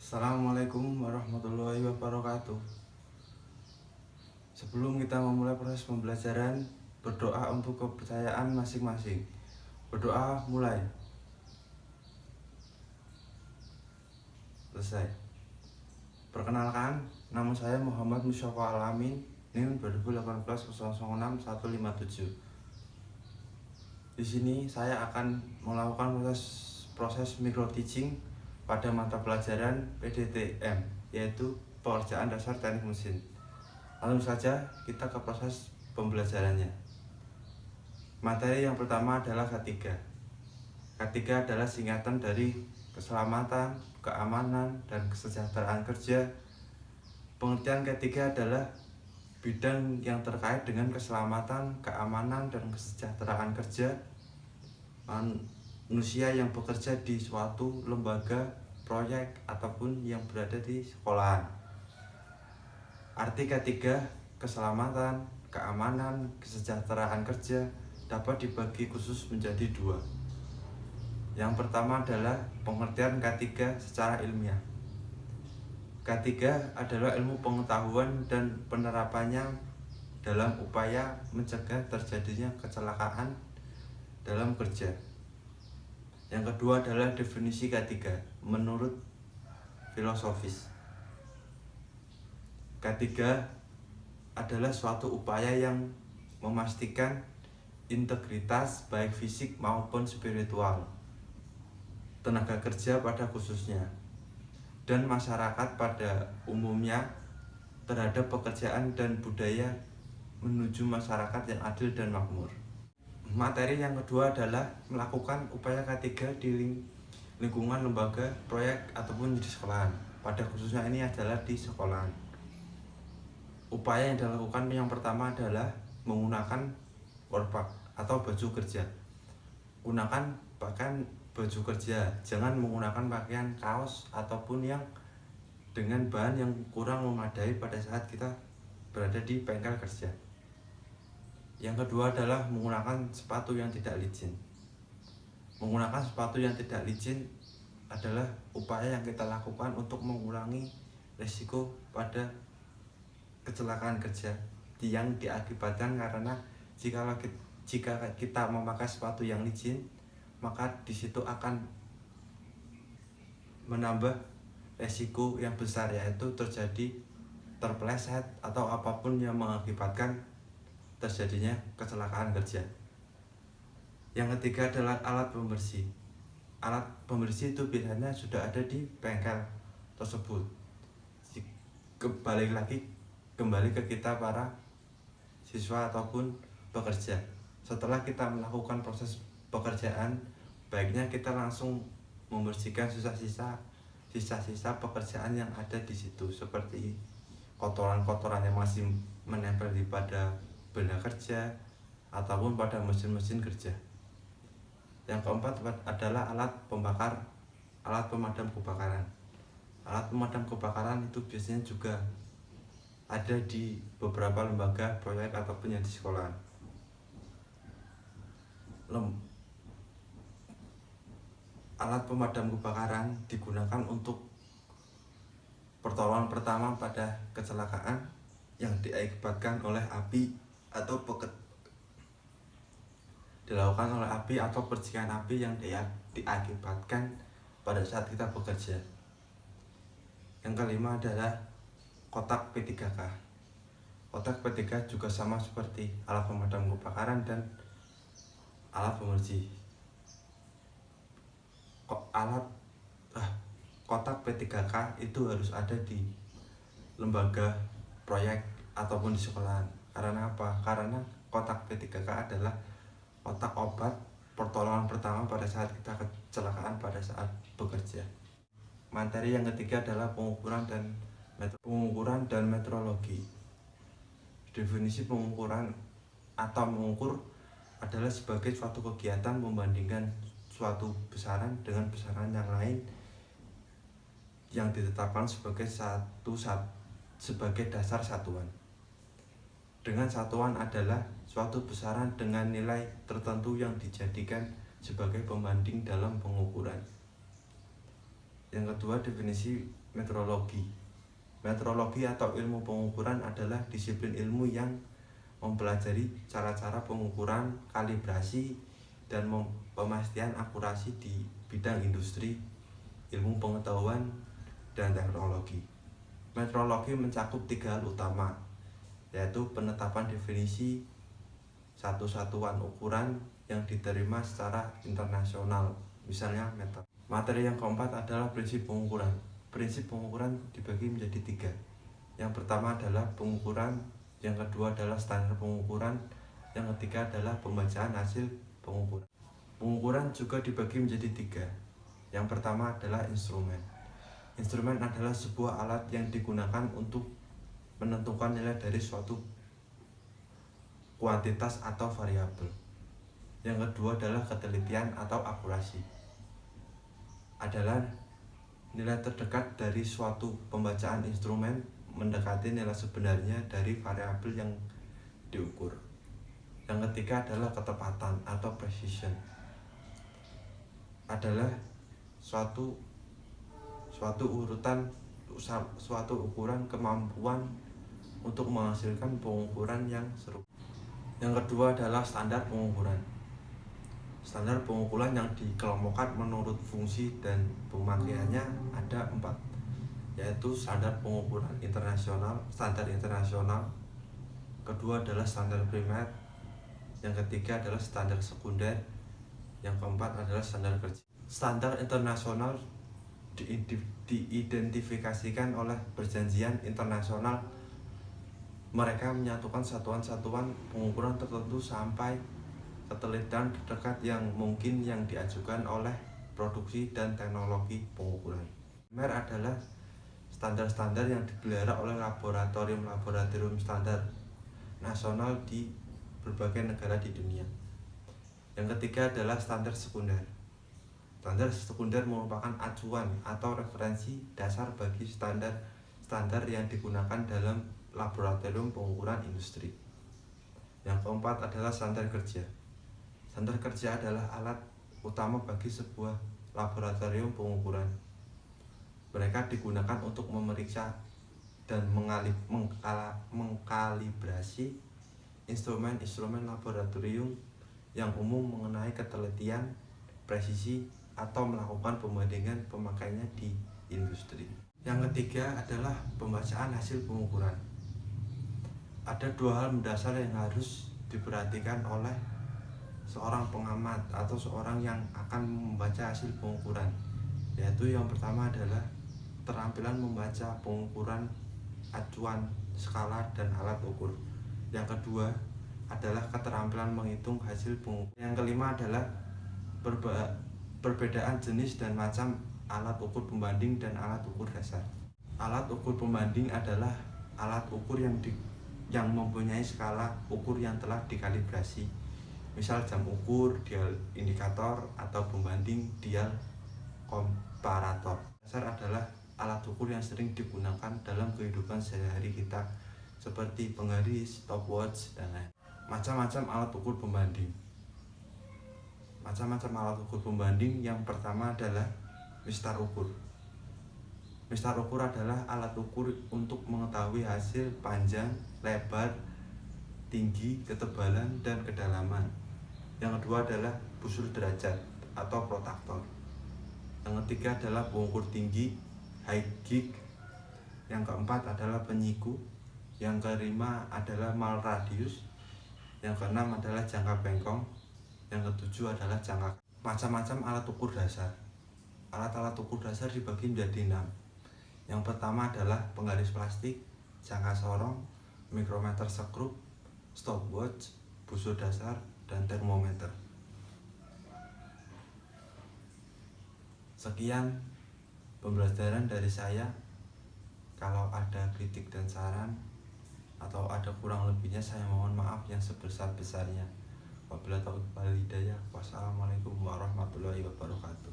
Assalamualaikum warahmatullahi wabarakatuh. Sebelum kita memulai proses pembelajaran, berdoa untuk kepercayaan masing-masing. Berdoa mulai. Selesai. Perkenalkan, nama saya Muhammad Musyafa Alamin, NIM 2018-006157. Di sini saya akan melakukan proses micro teaching pada mata pelajaran PDTM, yaitu Pekerjaan Dasar Teknik Mesin. Langsung saja kita ke proses pembelajarannya. Materi yang pertama adalah K3. K3 adalah singkatan dari keselamatan, keamanan, dan kesejahteraan kerja. Pengertian K3 adalah bidang yang terkait dengan keselamatan, keamanan, dan kesejahteraan kerja manusia yang bekerja di suatu lembaga, proyek, ataupun yang berada di sekolahan. Arti K3, keselamatan, keamanan, kesejahteraan kerja dapat dibagi khusus menjadi dua. Yang pertama adalah pengertian K3 secara ilmiah. K3 adalah ilmu pengetahuan dan penerapannya dalam upaya mencegah terjadinya kecelakaan dalam kerja. Yang kedua adalah definisi K3 menurut filosofis. K3 adalah suatu upaya yang memastikan integritas baik fisik maupun spiritual, tenaga kerja pada khususnya, dan masyarakat pada umumnya terhadap pekerjaan dan budaya menuju masyarakat yang adil dan makmur. Materi yang kedua adalah melakukan upaya K3 di lingkungan lembaga, proyek, ataupun di sekolahan. Pada khususnya ini adalah di sekolahan. Upaya yang dilakukan yang pertama adalah menggunakan workpack atau baju kerja. Gunakan pakaian baju kerja, jangan menggunakan pakaian kaos ataupun yang dengan bahan yang kurang memadai pada saat kita berada di bengkel kerja. Yang kedua adalah menggunakan sepatu yang tidak licin. Menggunakan sepatu yang tidak licin adalah upaya yang kita lakukan untuk mengurangi risiko pada kecelakaan kerja yang diakibatkan karena jika kita memakai sepatu yang licin, maka di situ akan menambah resiko yang besar, yaitu terjadi terpeleset atau apapun yang mengakibatkan terjadinya kecelakaan kerja. Yang ketiga adalah alat pembersih. Alat pembersih itu biasanya sudah ada di bengkel tersebut. Kembali ke kita para siswa ataupun pekerja. Setelah kita melakukan proses pekerjaan, baiknya kita langsung membersihkan sisa-sisa pekerjaan yang ada di situ, seperti kotoran-kotoran yang masih menempel pada benda kerja ataupun pada mesin-mesin kerja. Yang keempat adalah alat pemadam kebakaran. Alat pemadam kebakaran itu biasanya juga ada di beberapa lembaga, proyek, ataupun yang di sekolah. Alat pemadam kebakaran digunakan untuk pertolongan pertama pada kecelakaan yang diakibatkan oleh api atau dilakukan oleh api atau percikan api yang diakibatkan pada saat kita bekerja. Yang kelima adalah kotak P3K. Kotak P3K juga sama seperti alat pemadam kebakaran dan alat pembersih. Kotak P3K itu harus ada di lembaga, proyek, ataupun di sekolahan. Karena apa? Karena kotak P3K adalah kotak obat pertolongan pertama pada saat kita kecelakaan pada saat bekerja. Materi yang ketiga adalah pengukuran dan metrologi. Definisi pengukuran atau mengukur adalah sebagai suatu kegiatan membandingkan suatu besaran dengan besaran yang lain yang ditetapkan sebagai dasar satuan. Dengan satuan adalah suatu besaran dengan nilai tertentu yang dijadikan sebagai pembanding dalam pengukuran. Yang kedua, definisi metrologi. Metrologi atau ilmu pengukuran adalah disiplin ilmu yang mempelajari cara-cara pengukuran, kalibrasi, dan pemastian akurasi di bidang industri, ilmu pengetahuan, dan teknologi. Metrologi mencakup 3 hal utama, yaitu penetapan definisi satu satuan ukuran yang diterima secara internasional, misalnya meter. Materi yang keempat adalah prinsip pengukuran. Prinsip pengukuran dibagi menjadi 3. Yang pertama adalah pengukuran, yang kedua adalah standar pengukuran, yang ketiga adalah pembacaan hasil pengukuran. Pengukuran juga dibagi menjadi 3. Yang pertama adalah instrumen. Instrumen adalah sebuah alat yang digunakan untuk menentukan nilai dari suatu kuantitas atau variabel. Yang kedua adalah ketelitian atau akurasi. Adalah nilai terdekat dari suatu pembacaan instrumen mendekati nilai sebenarnya dari variabel yang diukur. Yang ketiga adalah ketepatan atau precision. Adalah suatu ukuran kemampuan untuk menghasilkan pengukuran yang serupa. Yang kedua adalah standar pengukuran. Standar pengukuran yang dikelompokkan menurut fungsi dan pemakaiannya ada 4, yaitu standar pengukuran internasional, standar internasional. Kedua adalah standar primer. Yang ketiga adalah standar sekunder. Yang keempat adalah standar kerja. Standar internasional diidentifikasikan oleh perjanjian internasional. Mereka menyatukan satuan-satuan pengukuran tertentu sampai ketelitian terdekat yang mungkin yang diajukan oleh produksi dan teknologi pengukuran. Primer adalah standar-standar yang dipelihara oleh laboratorium standar nasional di berbagai negara di dunia. Yang ketiga adalah standar sekunder. Standar sekunder merupakan acuan atau referensi dasar bagi standar yang digunakan dalam laboratorium pengukuran industri. Yang keempat adalah standar kerja. Standar kerja adalah alat utama bagi sebuah laboratorium pengukuran. Mereka digunakan untuk memeriksa dan mengkalibrasi instrumen-instrumen laboratorium yang umum mengenai ketelitian, presisi, atau melakukan pembandingan pemakaiannya di industri. Yang ketiga adalah pembacaan hasil pengukuran. Ada 2 hal mendasar yang harus diperhatikan oleh seorang pengamat atau seorang yang akan membaca hasil pengukuran, yaitu yang pertama adalah keterampilan membaca pengukuran, acuan, skala, dan alat ukur. Yang kedua adalah keterampilan menghitung hasil pengukuran. Yang kelima adalah perbedaan jenis dan macam alat ukur pembanding dan alat ukur dasar. Alat ukur pembanding adalah alat ukur yang mempunyai skala ukur yang telah dikalibrasi, misal jam ukur, dial indikator, atau pembanding dial komparator. Dasar adalah alat ukur yang sering digunakan dalam kehidupan sehari-hari kita, seperti penggaris, stopwatch, dan lain. Macam-macam alat ukur pembanding. Macam-macam alat ukur pembanding yang pertama adalah mistar ukur. Mistar ukur adalah alat ukur untuk mengetahui hasil panjang, lebar, tinggi, ketebalan, dan kedalaman. Yang kedua adalah busur derajat atau protraktor. Yang ketiga adalah pengukur tinggi, high gig. Yang keempat adalah penyiku. Yang kelima adalah mal radius. Yang keenam adalah jangka bengkong. Yang ketujuh adalah jangka. Macam-macam alat ukur dasar. Alat-alat ukur dasar dibagi menjadi 6. Yang pertama adalah penggaris plastik, jangka sorong, mikrometer sekrup, stopwatch, busur dasar, dan termometer. Sekian pembelajaran dari saya. Kalau ada kritik dan saran atau ada kurang lebihnya, saya mohon maaf yang sebesar-besarnya. Wabillahi taufiq wal hidayah. Wassalamualaikum warahmatullahi wabarakatuh.